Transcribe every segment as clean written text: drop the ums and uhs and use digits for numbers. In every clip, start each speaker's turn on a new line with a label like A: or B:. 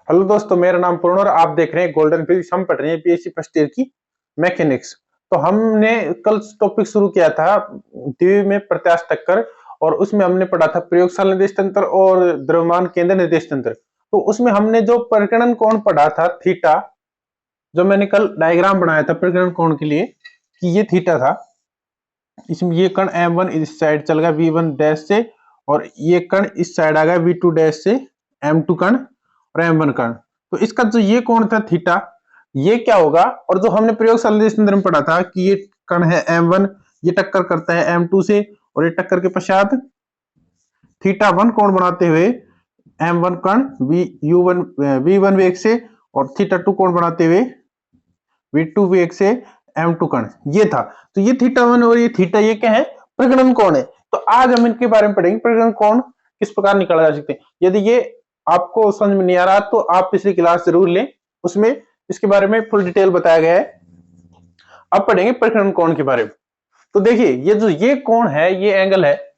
A: Hello दोस्तों, मेरा नाम पूर्ण और आप देख रहे हैं गोल्डन फिजिक्स। हम पढ़ रहे हैं बीएससी फर्स्ट ईयर की मैकेनिक्स। तो हमने कल टॉपिक शुरू किया था द्वितीय में प्रत्यास्थ टक्कर, और उसमें हमने पढ़ा था प्रयोगशाला निर्देश तंत्र और द्रव्यमान केंद्र निर्देश तंत्र। तो उसमें हमने जो परिकलन कोण पढ़ा था थीटा, जो मैंने कल डायग्राम बनाया था परिकलन कोण के लिए कि ये थीटा था। इसमें ये कण M1 इस साइड चल गया V1 डैश से, और ये कण इस साइड आ गया V2 डैश से, M2 कण और M1 कण। तो इसका जो ये कोण था थीटा, ये क्या होगा? और जो हमने प्रयोगशाला निर्देश तंत्र में पढ़ा था कि ये कण है M1, ये टक्कर करता है M2 से, और ये टक्कर के पश्चात थीटा 1 कोण बनाते हुए M1 कण V1 वेग से, और थीटा 2 कोण बनाते हुए V2 वेग से M2 कण। ये था। तो ये थीटा 1 और ये थीटा, ये क्या है? प्रकरण कोण है। तो आज हम इनके बारे में पढ़ेंगे, प्रकरण कोण किस प्रकार निकाला जा सकते हैं। यदि ये आपको समझ में नहीं आ रहा तो आप पिछली क्लास जरूर लें, उसमें इसके बारे में फुल डिटेल बताया गया है। अब पढ़ेंगे प्रकरण कोण के बारे में। तो देखिए, ये कोण है, ये एंगल है,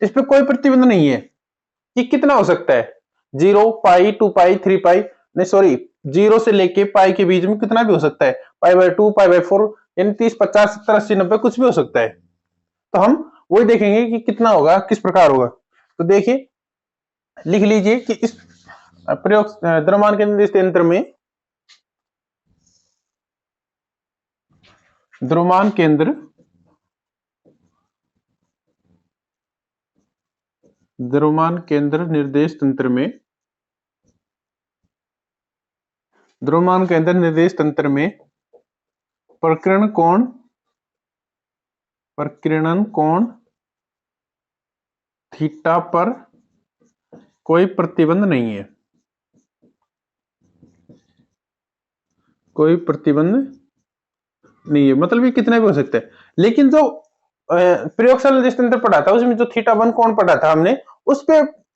A: इस पे कोई प्रतिबंध नहीं है कि कितना हो सकता है। 0, पाई, 2 पाई, 3 पाई, नहीं सॉरी, 0 से लेके पाई के बीच में कितना भी हो सकता है। पाई/2, पाई/4, यानी 30, 50, 70, 80, 90 कुछ भी हो सकता है। तो हम वही देखेंगे कि कितना होगा, किस प्रकार होगा। तो देखिए, लिख लीजिए कि इस प्रयोग द्रव्यमान के निर्देश तंत्र में द्रव्यमान केंद्र निर्देश तंत्र में द्रव्यमान केंद्र निर्देश तंत्र में प्रकीर्णन कोण थीटा पर कोई प्रतिबंध नहीं है। कोई प्रतिबंध नहीं है मतलब ये कितना भी हो सकता है। लेकिन जो प्रयोगशाला निर्देश तंत्र पढ़ा था उसमें जो थीटा 1 कोण पढ़ा था हमने, उस पे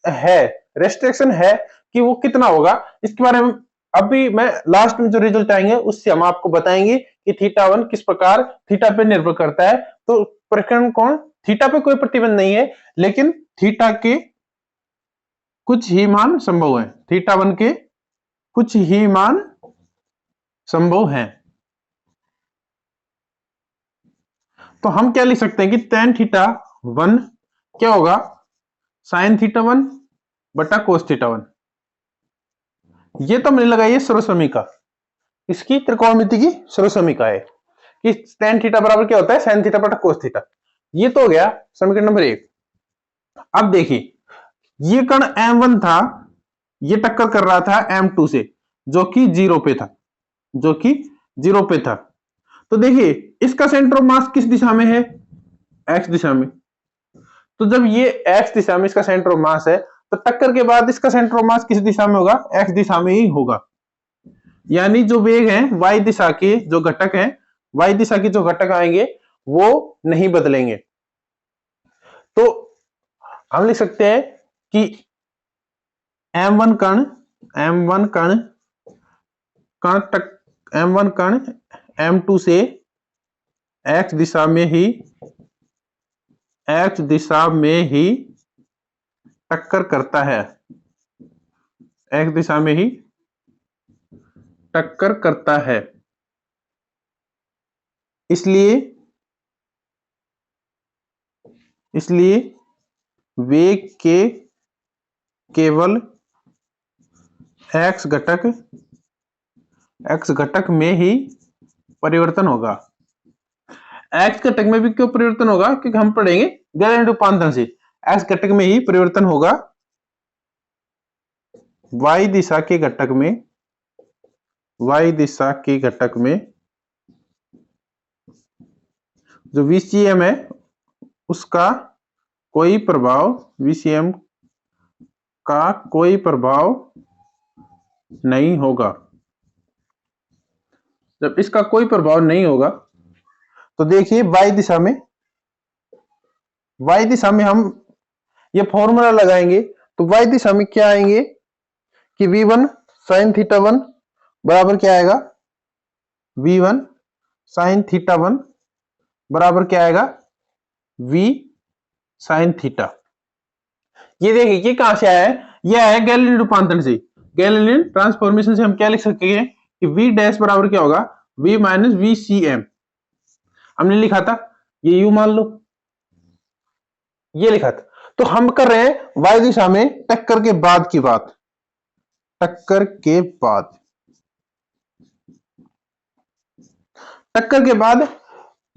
A: है रेस्ट्रिक्शन है कि वो कितना होगा। इसके बारे में अभी मैं लास्ट में जो रिजल्ट आएंगे उससे हम आपको बताएंगे कि थीटा 1 किस प्रकार थीटा पे निर्भर करता है। तो प्रकरण कोण थीटा पे कोई प्रतिबंध नहीं है, लेकिन थीटा के कुछ ही मान संभव है। थीटा 1 के कुछ ही मान संभव हैं। तो हम क्या लिख सकते हैं कि tan थीटा 1 क्या होगा? sin थीटा 1 बटा cos थीटा 1। ये तो हमने लगाई है सर्वसमीका, इसकी त्रिकोणमिति की सर्वसमीका है कि tan थीटा बराबर क्या होता है? sin थीटा बटा cos थीटा। ये तो हो गया समीकरण नंबर 1। अब देखिए, ये कण M1 था, ये टक्कर कर रहा था M2 से, जो कि 0 पे था। तो देखिए, इसका सेंटर ऑफ मास किस दिशा में है? x दिशा में। तो जब ये x दिशा में इसका सेंटर ऑफ मास है, तो टक्कर के बाद इसका सेंटर ऑफ मास किस दिशा में होगा? x दिशा में ही होगा। यानी जो वेग है y दिशा के जो घटक हैं, y दिशा के जो घटक आएंगे वो नहीं बदलेंगे। तो हम लिख सकते हैं कि M1 कण M2 से x दिशा में ही टक्कर करता है। x दिशा में ही टक्कर करता है। इसलिए वेग के केवल x घटक में ही परिवर्तन होगा। x घटक में भी क्यों परिवर्तन होगा? क्योंकि हम पढ़ेंगे गैलेन रूपांतरण से x घटक में ही परिवर्तन होगा। y दिशा के घटक में जो VCM है उसका कोई प्रभाव नहीं होगा। जब इसका कोई प्रभाव नहीं होगा तो देखिए y दिशा में हम ये फॉर्मूला लगाएंगे। तो y दिशा में क्या आएंगे कि V1 sin थीटा 1 बराबर क्या आएगा? V1 sin थीटा 1 बराबर क्या आएगा? V sin theta. ये देखिए, ये कहां से आया है? ये आया गैलीलियो रूपांतरण से। गैलीलियन ट्रांसफॉर्मेशन से हम क्या लिख सकते हैं कि v डैश बराबर क्या होगा, v minus V C M. हमने लिखा था ये यू मान लो, ये लिखा था। तो हम कर रहे हैं y दिशा में टक्कर के बाद की बात, टक्कर के बाद, टक्कर के बाद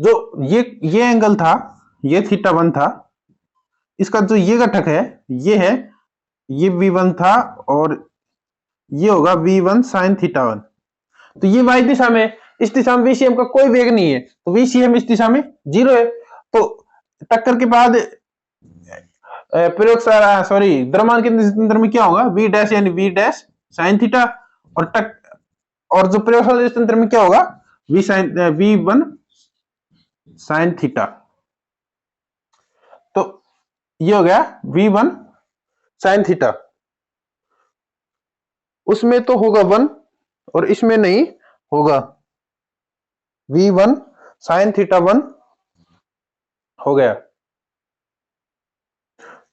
A: जो ये एंगल था, ये θ1 था, इसका जो ये घटक है ये है, ये v1 था और ये होगा v1 sin θ1। तो ये y दिशा में, इस दिशा में VCM का कोई वेग नहीं है, तो VCM इस दिशा में 0 है। तो टक्कर के बाद प्रयोगशाला सॉरी द्रव्यमान केंद्र तंत्र में क्या होगा, v डैश यानी v डैश sin थीटा, और जो प्रयोगशाला तंत्र में क्या होगा, v1 sin थीटा। तो ये हो गया v1 sin थीटा, उसमें तो होगा 1 और इसमें नहीं होगा, v1 sin θ1 हो गया।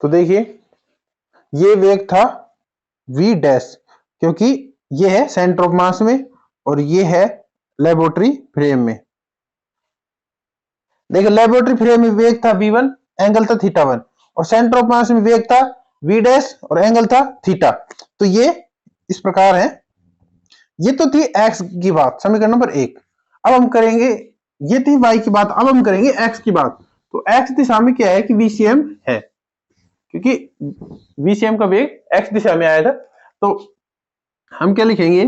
A: तो देखिए ये वेग था v डैश, क्योंकि ये है सेंटर ऑफ मास में और ये है लेबोरेटरी फ्रेम में। देखिए लेबोरेटरी फ्रेम में वेग था v1, एंगल था θ1, और सेंटर ऑफ मास में वेग था v डैश और एंगल था थीटा। तो ये इस प्रकार है। ये तो थी x की बात, समीकरण नंबर 1। अब हम करेंगे, ये थी y की बात, अब हम करेंगे x की बात। तो x दिशा में क्या है कि VCM है, क्योंकि VCM का वेग x दिशा में आया था। तो हम क्या लिखेंगे,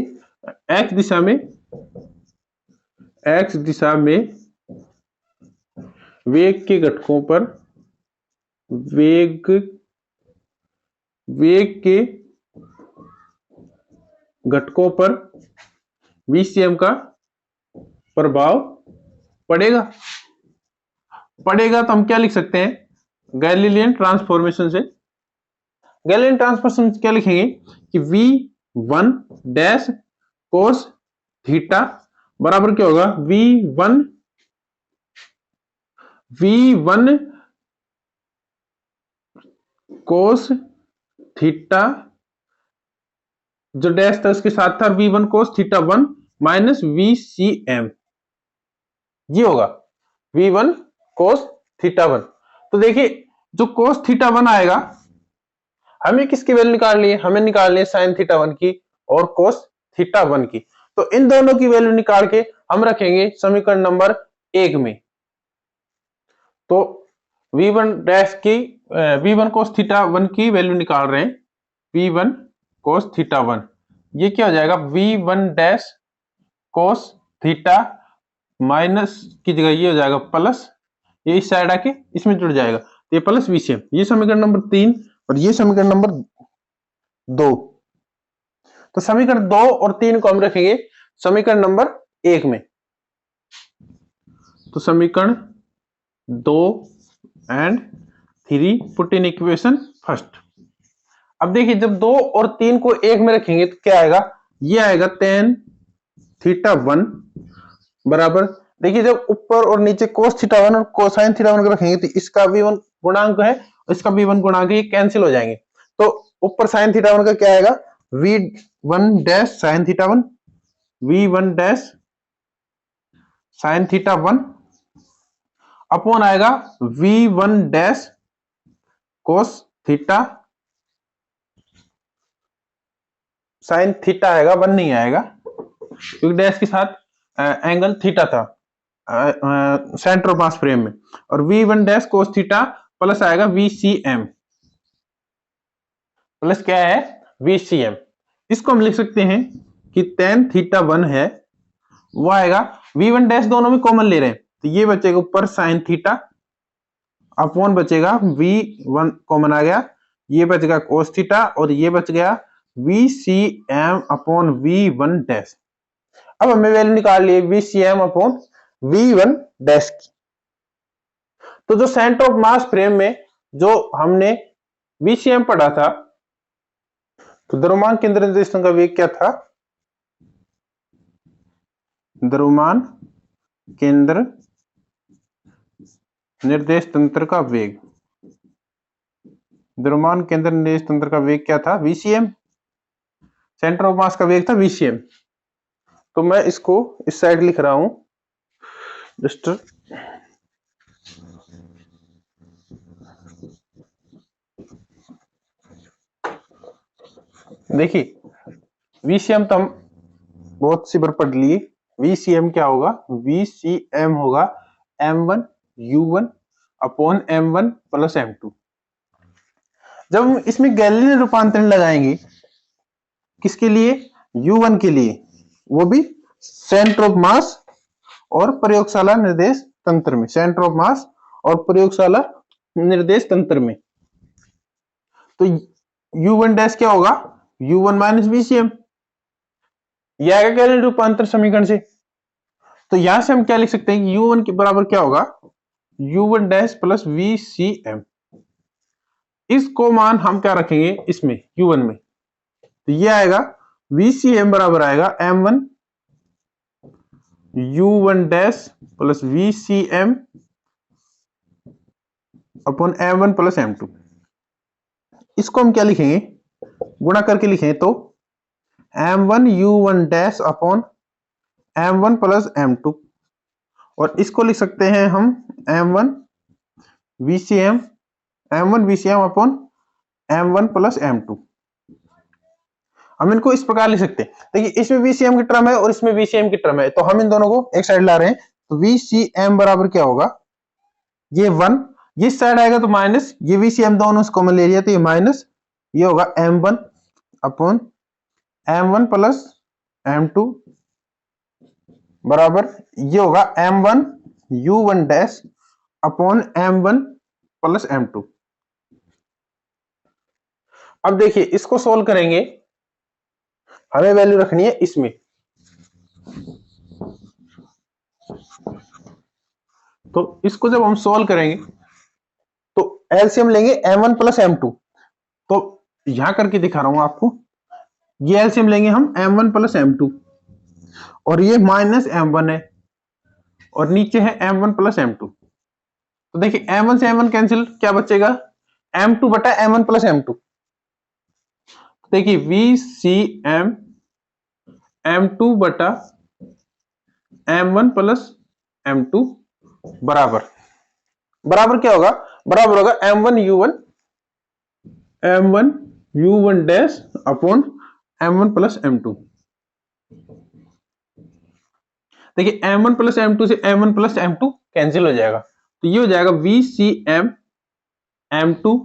A: x दिशा में, x दिशा में वेग के घटकों पर, वेग के घटकों पर VCM का प्रभाव पड़ेगा। तो हम क्या लिख सकते हैं, गैलीलियन ट्रांसफॉर्मेशन से, गैलीलियन ट्रांसफॉर्मेशन क्या लिखेंगे कि v1 डैश कोस थीटा बराबर क्या होगा, v1 कोस थीटा, जो डैश था उसके साथ था v1 कोस θ1 माइनस VCM, ये होगा v1 कोस θ1। तो देखिए जो कोस θ1 आएगा, हमें किसकी वैल्यू निकालनी है, हमें निकालनी है साइन θ1 की और कोस θ1 की। तो इन दोनों की वैल्यू निकाल के हम रखेंगे समीकरण नंबर 1 में। तो v1 डैश की v1 कोस θ1 की वैल्यू निकाल रहे हैं, v1 कोस θ1, ये क्या हो जाएगा, v1 dash cos theta minus की जगह ये हो जाएगा प्लस, ये इस साइड आके इसमें जुड़ जाएगा, तो ये प्लस VCM। ये समीकरण नंबर 3 और ये समीकरण नंबर 2। तो समीकरण 2 और 3 को हम रखेंगे समीकरण नंबर 1 में। तो समीकरण 2 and 3 put in equation first. अब देखिए जब 2 और 3 को 1 में रखेंगे तो क्या आएगा, ये आएगा tan θ1 बराबर, देखिए जब ऊपर और नीचे cos θ1 और कोसाइन θ1 को रखेंगे तो इसका v1 गुणांक है, इसका v1 गुणांक ये कैंसिल हो जाएंगे। तो ऊपर sin θ1 का क्या आएगा, v1 dash sin θ1, v1 dash sin θ1 upon आएगा v1 dash cos theta sin थीटा आएगा, 1 नहीं आएगा क्योंकि डैश के साथ एंगल थीटा था सेंटर ऑफ मास फ्रेम में, और v1 dash cos theta plus आएगा VCM, प्लस क्या है VCM। इसको हम लिख सकते हैं कि tan θ1 है, वो आएगा v1 डैश, दोनों में कॉमन ले रहे हैं तो ये बचेगा ऊपर sin थीटा अपॉन बचेगा v1 कॉमन आ गया, ये बच गया cos थीटा और ये बच गया VCM अपॉन v1 डैश। अब हमें वैल्यू निकाल लिए VCM अपॉन v1 डैश की। तो जो सेंटर ऑफ मास फ्रेम में जो हमने VCM पढ़ा था, तो द्रव्यमान केंद्र निर्देश का वेग क्या था, द्रव्यमान केंद्र निर्देश तंत्र का वेग, द्रव्यमान केंद्र निर्देश तंत्र का वेग क्या था VCM। सेंटर ऑफ मास का वेग था VCM। तो मैं इसको इस साइड लिख रहा हूं जस्ट। देखिए VCM तो हम बहुत सी बार पढ़ लिए। VCM क्या होगा? VCM होगा M1U1 upon M1 plus M2। जब हम इसमें गैलीलियन रूपांतरण लगाएंगे किसके लिए? U1 के लिए, वो भी सेंटर ऑफ मास और प्रयोगशाला निर्देश तंत्र में। सेंटर ऑफ मास और प्रयोगशाला निर्देश तंत्र में। तो U1 डैश क्या होगा? U1 minus VCM। यह आएगा गैलीलियन रूपांतरण समीकरण से। तो यहां से हम क्या लिख सकते हैं कि U1 के बराबर क्या होगा? U1 dash plus VCM। इसको मान हम क्या रखेंगे इसमें U1 में? तो ये आएगा VCM बराबर आएगा M1 U1 dash plus VCM upon M1 plus M2। इसको हम क्या लिखेंगे? गुणा करके लिखें तो M1 U1 dash upon M1 plus M2। और इसको लिख सकते हैं हम M1 VCM upon M1 plus M2। हम इनको इस प्रकार लिख सकते हैं। देखिए इसमें VCM की टर्म है और इसमें VCM की टर्म है, तो हम इन दोनों को एक साइड ला रहे हैं। तो VCM बराबर क्या होगा? ये 1, ये साइड आएगा तो माइनस, ये VCM दोनों से कॉमन ले लिया तो ये माइनस, ये होगा M1 upon M1 plus M2 बराबर ये होगा M1 U1 dash upon M1 plus M2। अब देखिए इसको सोल्व करेंगे, हमें वैल्यू रखनी है इसमें। तो इसको जब हम सोल्व करेंगे तो एलसीएम लेंगे M1 प्लस M2। तो यहां करके दिखा रहा हूं आपको, ये एलसीएम लेंगे हम M1 प्लस M2 और ये माइनस M1 है और नीचे है M1 प्लस M2। तो देखिए M1 से M1 कैंसिल, क्या बचेगा? M2 बटा M1 प्लस M2। देखिए VCM M2 बटा M1 प्लस M2 बराबर क्या होगा? बराबर होगा M1 U1 dash upon M1 plus M2। देखिए M1 प्लस M2 से M1 प्लस M2 कैंसिल हो जाएगा, तो ये हो जाएगा VCM M2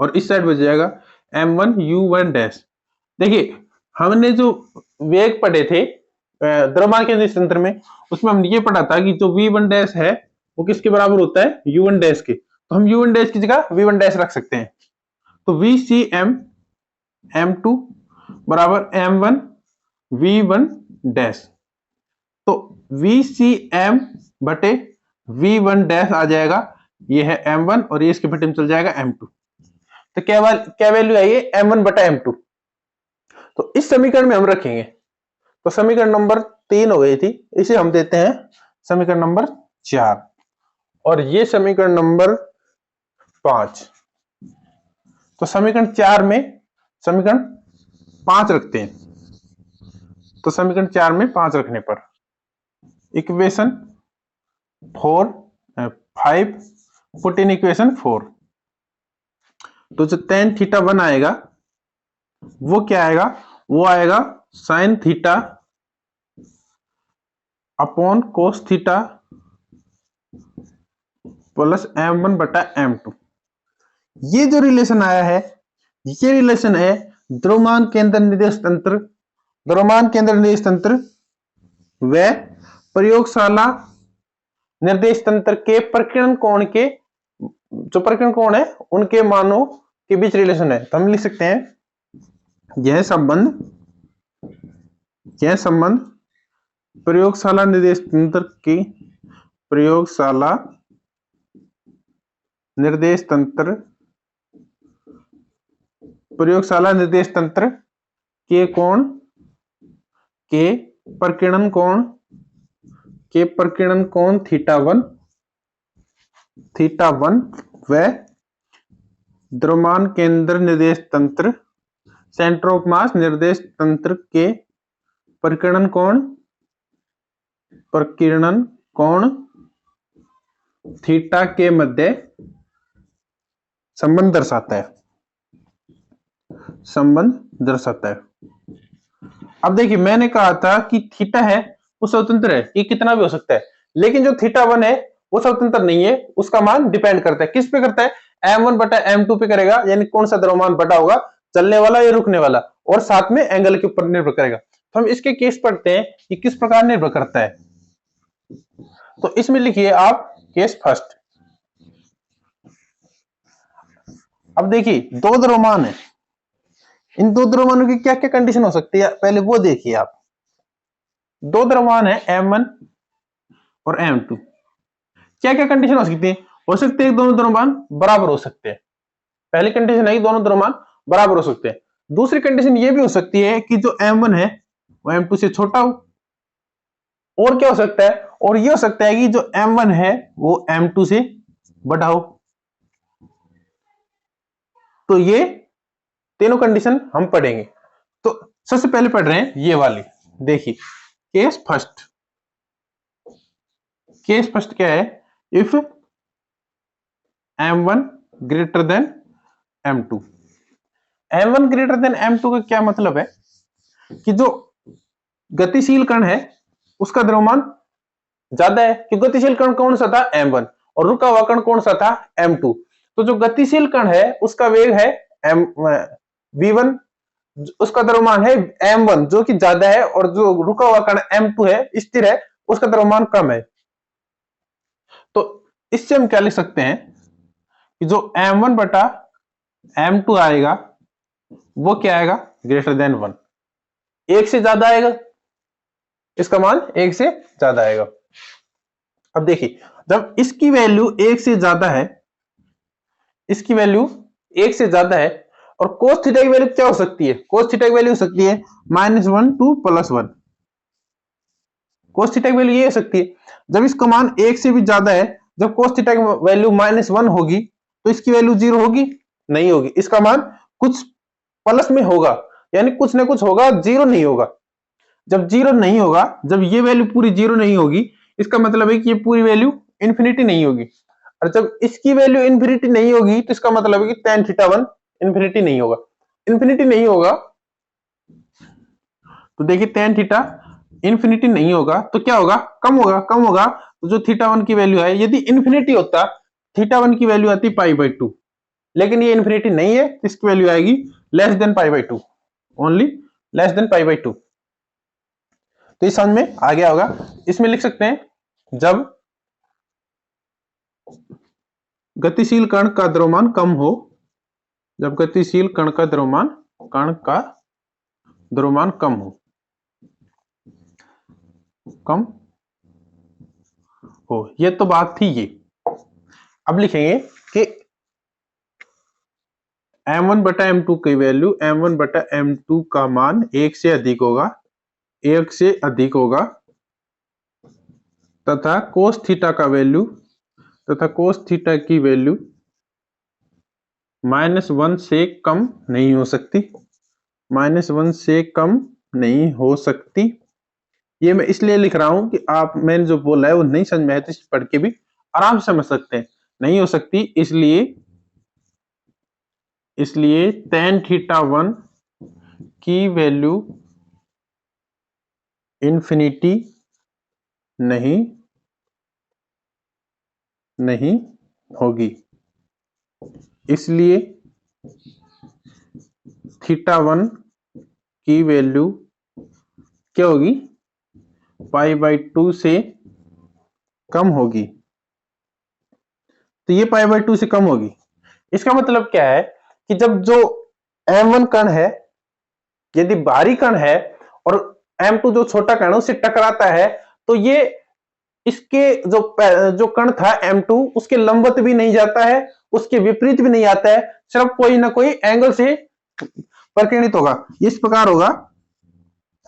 A: और इस साइड बच जाएगा M1 U1 डैश। देखिए हमने जो वेग पढ़े थे द्रव्यमान केंद्रीय तंत्र में, उसमें हमने ये पढ़ा था कि जो V1 डैश है वो किसके बराबर होता है? U1 डैश के। तो हम U1 डैश की जगह V1 डैश रख सकते हैं। तो VCM M2 बराबर M1 V1 डैश। तो VCM बटे V1 डैश आ जाएगा, ये है M1 और ये इसके बटे में चल जाएगा M2। तो क्या वैल्यू आई है? M1 बटा M2। तो इस समीकरण में हम रखेंगे। तो समीकरण नंबर 3 हो गई थी, इसे हम देते हैं समीकरण नंबर 4 और ये समीकरण नंबर 5। तो समीकरण 4 में समीकरण 5 रखते हैं। तो समीकरण 4 में 5 रखने पर इक्वेशन 5 पुट इन इक्वेशन 4। तो जो tan थीटा 1 आएगा वो क्या आएगा? वो आएगा sin theta upon cos theta plus M1 बटा M2। ये जो रिलेशन आया है, ये रिलेशन है द्रव्यमान केंद्र निर्देश तंत्र, द्रव्यमान केंद्र निर्देश तंत्र व प्रयोगशाला निर्देश तंत्र के प्रकीर्णन कोण के, जो प्रकीर्णन कोण है उनके मानों के बीच रिलेशन है। तो हम लिख सकते हैं यह संबंध प्रयोगशाला निर्देश तंत्र की, प्रयोगशाला निर्देश तंत्र के कोण के प्रकीर्णन कोण थीटा 1 व द्रव्यमान केंद्र निर्देश तंत्र सेंटर ऑफ मास निर्देश तंत्र के प्रकीर्णन कोण थीटा के मध्य संबंध दर्शाता है। अब देखिए मैंने कहा था कि थीटा है वो स्वतंत्र है, ये कितना भी हो सकता है, लेकिन जो थीटा 1 है वो स्वतंत्र नहीं है, उसका मान डिपेंड करता है। किस पे करता है? m1 बटा m2 पे करेगा, यानी कौन सा द्रव्यमान बड़ा होगा, चलने वाला या रुकने वाला, और साथ में एंगल के ऊपर निर्भर करेगा। तो हम इसके केस पढ़ते हैं कि किस प्रकार निर्भर करता है। तो इसमें लिखिए आप केस फर्स्ट। अब देखिए दो द्रव्यमान है, इन दो द्रव्यमानों की क्या क्या कंडीशन हो सकती है, पहले वो देखिए आप। दो द्रव्यमान है m1 और m2, क्या क्या कंडीशन हो सकती है? हो सकते हैं दोनों द्रव्यमान बराबर हो सकते हैं, पहली कंडीशन है कि दोनों द्रव्यमान बराबर हो सकते हैं। दूसरी कंडीशन ये भी हो सकती है कि जो m1 है वो m2 से छोटा हो। और क्या हो सकता है? और ये हो सकता है कि जो m1 है वो m2 से बड़ा हो। तो ये तीनों कंडीशन हम पढ़ेंगे। तो सबसे पहले पढ़ रहे हैं ये वाली, देखिए केस फर्स्ट क्या है? If m1 greater than m2। m1 greater than m2 का क्या मतलब है कि जो गतिशील कण है उसका द्रव्यमान ज्यादा है, कि गतिशील कण कौन सा था? m1, और रुका हुआ कण कौन सा था? m2। तो जो गतिशील कण है उसका वेग है v1, उसका द्रव्यमान है m1 जो कि ज्यादा है, और जो रुका हुआ कण m2 है, स्थिर है, उसका द्रव्यमान कम है। तो इससे हम क्या लिख सकते हैं कि जो m1 बटा m2 आएगा वो क्या आएगा? ग्रेटर देन 1, एक से ज्यादा आएगा, इसका मान एक से ज्यादा आएगा। अब देखिए जब इसकी वैल्यू एक से ज्यादा है, इसकी वैल्यू एक से ज्यादा है, और कोस थीटा की वैल्यू क्या हो सकती है? कोस थीटा की वैल्यू हो सकती है -1 टू +1। कोस थीटा की वैल्यू ये हो सकती है जब इसका मान एक से भी ज्यादा है, जब कोस थीटा की वैल्यू -1 होगी तो इसकी वैल्यू 0 होगी? नहीं होगी, इसका मान कुछ प्लस में होगा, यानी कुछ ना कुछ होगा, 0 नहीं होगा। जब 0 नहीं होगा, जब ये वैल्यू पूरी 0 नहीं होगी, इसका मतलब है कि ये पूरी वैल्यू इंफिनिटी नहीं होगी, और जब इसकी वैल्यू इंफिनिटी नहीं होगी तो इसका मतलब है कि tan θ1 इंफिनिटी नहीं होगा। इंफिनिटी नहीं होगा तो देखिए tan θ इंफिनिटी नहीं होगा तो क्या होगा? कम होगा। कम होगा तो जो θ1 की वैल्यू है, यदि इंफिनिटी होता θ1 की वैल्यू आती π/2, लेकिन ये इंफिनिटी नहीं है, इसकी वैल्यू आएगी less than π/2, only less than π/2। तो इस समझ में आ गया होगा। इसमें लिख सकते हैं जब गतिशील कण का द्रव्यमान कम हो, जब गतिशील कण का द्रव्यमान कम हो, ये तो बात थी ये। अब लिखेंगे कि m1 बटा m2 की वैल्यू, m1 बटा m2 का मान एक से अधिक होगा, तथा कोस थीटा की वैल्यू -1 से कम नहीं हो सकती। ये मैं इसलिए लिख रहा हूं कि आप, मैंने जो बोला है वो नहीं समझ में आया तो इसे पढ़ के भी आराम से समझ सकते हैं। नहीं हो सकती, इसलिए tan θ1 की वैल्यू इंफिनिटी नहीं होगी, इसलिए θ1 की वैल्यू क्या होगी? π/2 से कम होगी। तो ये π/2 से कम होगी, इसका मतलब क्या है कि जब जो m1 कण है, यदि भारी कण है, और m2 जो छोटा कण है उससे टकराता है, तो ये इसके जो कण था m2 उसके लंबवत भी नहीं जाता है, उसके विपरीत भी नहीं आता है, सिर्फ कोई ना कोई एंगल से परिकीर्णित होगा। इस प्रकार होगा,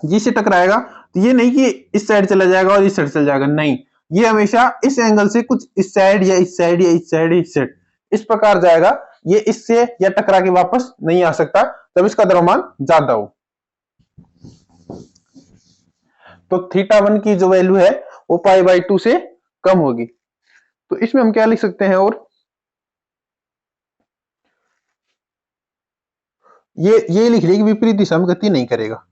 A: जिससे टकराएगा तो ये नहीं कि इस साइड चला जाएगा और इस साइड चला जाएगा, नहीं, ये हमेशा इस एंगल से कुछ इस साइड या इस साइड या इस साइड, इस प्रकार जाएगा, ये इससे या टकरा के वापस नहीं आ सकता जब इसका द्रव्यमान ज्यादा हो। तो θ1 की जो वैल्यू है वो π/2 से कम होगी। तो इसमें हम क्या लिख सकते हैं, और ये लिख लिया कि विपरीत दिशा में गति नहीं करेगा,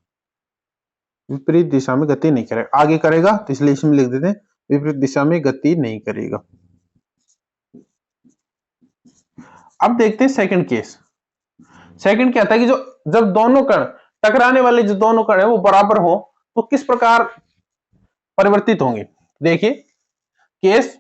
A: विपरीत दिशा में गति नहीं करेगा, आगे करेगा तो इसलिए इसमें लिख देते हैं विपरीत दिशा में गति नहीं करेगा। अब देखते हैं सेकंड केस। सेकंड क्या था कि जो जब दोनों कण टकराने वाले जो दोनों कण है वो बराबर हो तो किस प्रकार परिवर्तित होंगे। देखिए केस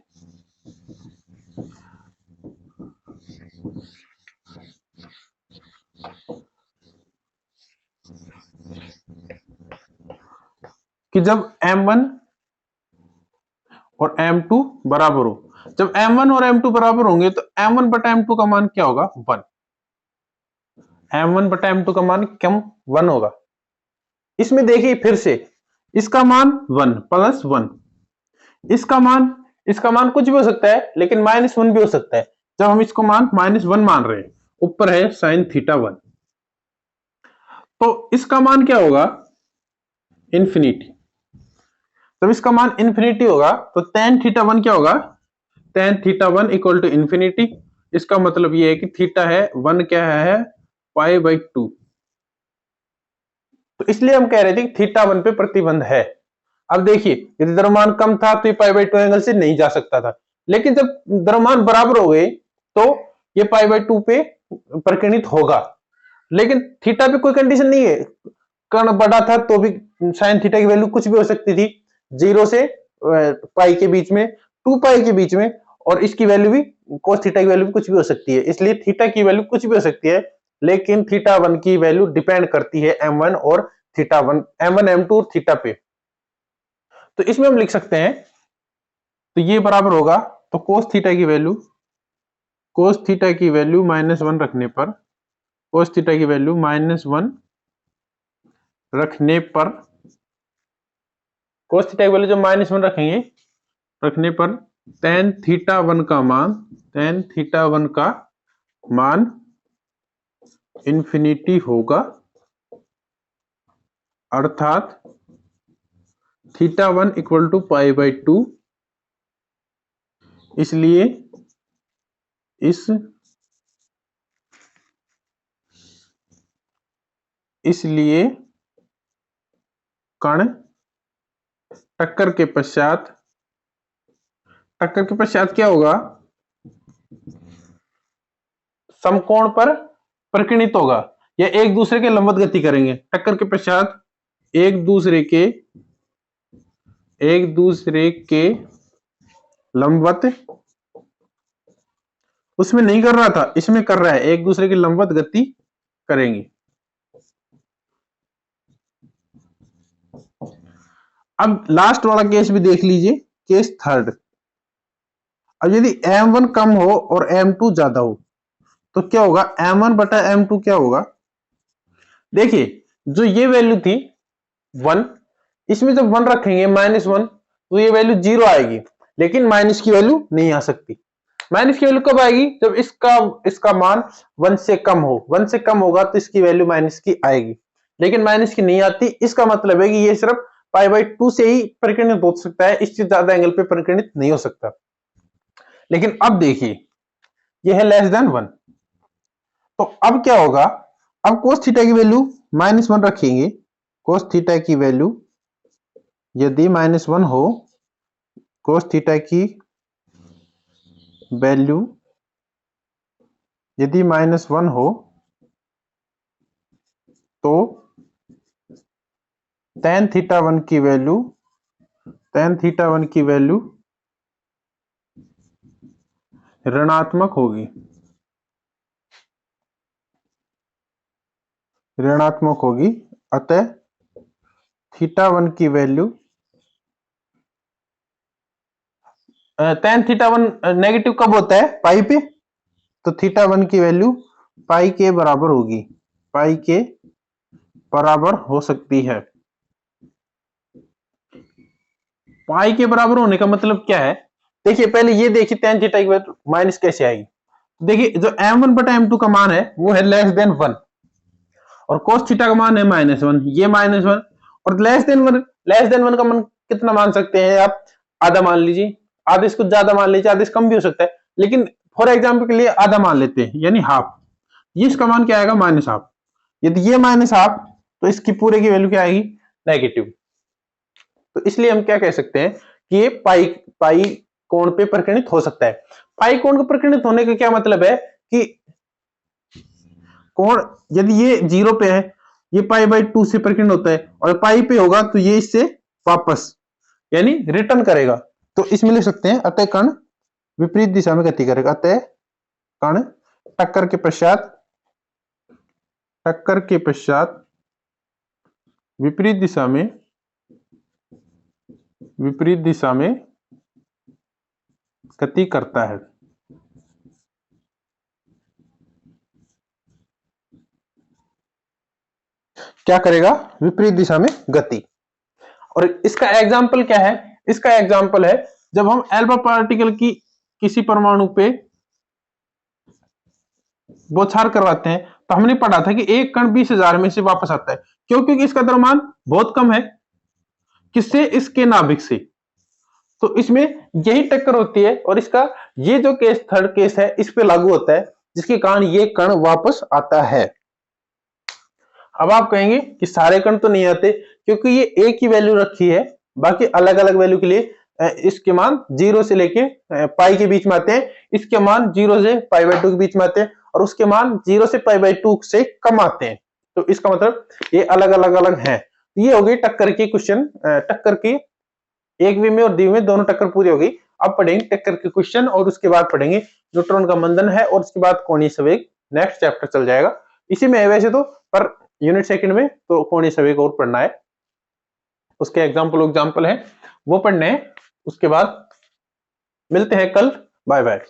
A: कि जब m1 और m2 बराबर हो, जब m1 और m2 बराबर होंगे तो m1 बटा m2 का मान क्या होगा, 1। m1 बटा m2 का मान कम 1 होगा। इसमें देखिए फिर से इसका मान 1 प्लस 1, इसका मान कुछ भी हो सकता है लेकिन -1 भी हो सकता है। जब हम इसको मान -1 मान रहे हैं, ऊपर है sin θ1, तो इसका मान क्या होगा, इंफिनिटी। जब इसका मान इंफिनिटी होगा तो tan θ1 क्या होगा, tan θ1 इक्वल टू इंफिनिटी। इसका मतलब ये है कि थीटा है 1 क्या है π/2। तो इसलिए हम कह रहे थे कि θ1 पे प्रतिबंध है। अब देखिए यदि द्रव्यमान कम था तो ये π/2 एंगल से नहीं जा सकता था, लेकिन जब द्रव्यमान बराबर हो गए तो ये π/2 पे परिकर्णित होगा। लेकिन थीटा पे कोई कंडीशन नहीं है, कण बड़ा था तो भी साइन थीटा की वैल्यू कुछ भी हो सकती थी, 0 से पाई के बीच में, 2 पाई के बीच में, और इसकी वैल्यू भी cos थीटा की वैल्यू भी कुछ भी हो सकती है। इसलिए थीटा की वैल्यू कुछ भी हो सकती है, लेकिन θ1 की वैल्यू डिपेंड करती है m1 और θ1, m1 m2 और थीटा पे। तो इसमें हम लिख सकते हैं, तो ये बराबर होगा, तो cos थीटा की वैल्यू -1 रखने पर, cos थीटा की वैल्यू -1 रखने पर, cos थीटा की वैल्यू जो -1 रखने पर tan θ1 का मान इंफिनिटी होगा, अर्थात θ1 इक्वल टू π/2। इसलिए कण टक्कर के पश्चात क्या होगा, समकोण पर परिकर्णित होगा या एक दूसरे के लंबवत गति करेंगे। टक्कर के पश्चात एक दूसरे के लंबवत, उसमें नहीं कर रहा था इसमें कर रहा है, एक दूसरे की लंबवत गति करेंगे। अब लास्ट वाला केस भी देख लीजिए, केस थर्ड। अब यदि m1 कम हो और m2 ज्यादा हो तो क्या होगा, m1 बटा m2 क्या होगा। देखिए जो ये वैल्यू थी 1, इसमें जब 1 रखेंगे -1 तो ये वैल्यू 0 आएगी, लेकिन माइनस की वैल्यू नहीं आ सकती। माइनस की वैल्यू कब आएगी, जब इसका मान 1 से कम हो, 1 से कम होगा तो इसकी वैल्यू माइनस की आएगी, लेकिन माइनस की नहीं आती। इसका मतलब है कि ये सिर्फ π/2 से ही परिकर्णित हो सकता है, इससे ज्यादा एंगल पे परिकर्णित नहीं हो सकता। लेकिन अब देखिए ये है <1, तो अब क्या होगा, अब cos थीटा की वैल्यू -1 रखेंगे। cos थीटा की वैल्यू यदि -1 हो, cos थीटा की वैल्यू यदि -1 हो तो tan θ1 की वैल्यू ऋणात्मक होगी। अतः θ1 की वैल्यू, tan θ1 नेगेटिव कब होता है, पाई पे, तो θ1 की वैल्यू पाई के बराबर होगी, पाई के बराबर हो सकती है। पाई के बराबर होने का मतलब क्या है, देखिए पहले ये देखिए tan थीटा की वैल्यू माइनस कैसे आएगी। देखिए जो m1 बटा m2 का मान है वो है लेस देन 1 और cos थीटा का मान है -1, ये -1 और लेस देन 1 का मान कितना मान सकते हैं आप? आधा मान लीजिए, आधा इसको ज्यादा मान लीजिए, आधा कम भी हो सकता है, लेकिन फॉर एग्जाम्पल के लिए आधा मान लेते हैं यानी हाफ। ये इसका मान क्या आएगा? -हाफ। यदि ये -हाफ तो इसकी पूरे की वैल्यू क्या आएगी? नेगेटिव। तो इसलिए हम क्या कह सकते हैं कि ये पाई कोण पे परिगणित हो सकता है। पाई कोण को परिगणित होने का क्या मतलब है कि कोण यदि ये 0 पे है, ये π/2 से परिगणित होता है और पाई पे होगा तो ये इससे वापस यानी रिटर्न करेगा। तो इसमें लिख सकते हैं अतः कण विपरीत दिशा में गति करेगा। अतः कण टक्कर के पश्चात विपरीत दिशा में गति करता है। क्या करेगा? विपरीत दिशा में गति। और इसका एग्जाम्पल क्या है? इसका एग्जाम्पल है जब हम एल्फा पार्टिकल की किसी परमाणु पे बौछार करवाते हैं तो हमने पढ़ा था कि एक कण 20,000 में से वापस आता है। क्यों? क्योंकि इसका द्रव्यमान बहुत कम है। किससे? इसके नाभिक से। तो इसमें यही टक्कर होती है और इसका ये जो केस थर्ड केस है इस पे लागू होता है, जिसके कारण ये कण वापस आता है। अब आप कहेंगे कि सारे कण तो नहीं आते क्योंकि ये एक ही वैल्यू रखी है, बाकी अलग अलग वैल्यू के लिए इसके मान 0 से लेके पाई के बीच में आते हैं, इसके मान 0 से π/2 के बीच में आते हैं और उसके मान 0 से π/2 से कम आते हैं। तो इसका मतलब ये अलग अलग हैं। ये हो गई टक्कर की क्वेश्चन, टक्कर की एक वी में और द्वि में दोनों टक्कर पूरी हो गई। अब पढ़ेंगे टक्कर के क्वेश्चन और उसके बाद पढ़ेंगे न्यूट्रॉन का मंदन है और उसके बाद कोणीय संवेग। नेक्स्ट चैप्टर चल जाएगा इसी में है वैसे तो, पर यूनिट सेकंड में तो कोणीय संवेग और पढ़ना है, उसके एग्जाम्पल है वो पढ़ने हैं। उसके बाद मिलते हैं कल। Bye bye.